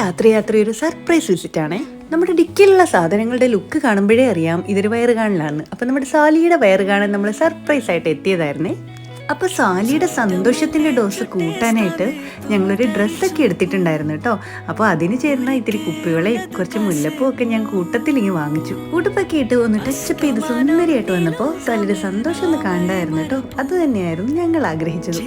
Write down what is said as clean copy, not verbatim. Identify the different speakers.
Speaker 1: രാത്രി ഒരു surprise visit ആണേ. നമ്മുടെ ഡിക്കിലുള്ള സാധനങ്ങളുടെ ലുക്ക് കാണുമ്പോഴേ അറിയാം ഇതൊരു വയറ് കാണലാണ്. അപ്പൊ നമ്മുടെ സാലിയുടെ വയറ് കാണാൻ നമ്മൾ സർപ്രൈസ് ആയിട്ട് എത്തിയതായിരുന്നേ. അപ്പൊ സാലിയുടെ സന്തോഷത്തിന്റെ ഡോസ് കൂട്ടാനായിട്ട് ഞങ്ങളൊരു ഡ്രസ്സൊക്കെ എടുത്തിട്ടുണ്ടായിരുന്നു കേട്ടോ. അപ്പോൾ അതിന് ചേരുന്ന ഇത്തിരി കുപ്പികളെ കുറച്ച് മുല്ലപ്പൂ ഒക്കെ ഞാൻ കൂട്ടത്തിൽ ഇങ്ങനെ വാങ്ങിച്ചു. കൂട്ടുപ്പൊക്കെ ഇട്ട് ഒന്ന് ടച്ചപ്പ് ചെയ്ത് സുന്ദരിയായിട്ട് വന്നപ്പോൾ സാലിയുടെ സന്തോഷം ഒന്ന് കാണണ്ടായിരുന്നു കേട്ടോ. അത് തന്നെയായിരുന്നു ഞങ്ങൾ ആഗ്രഹിച്ചത്.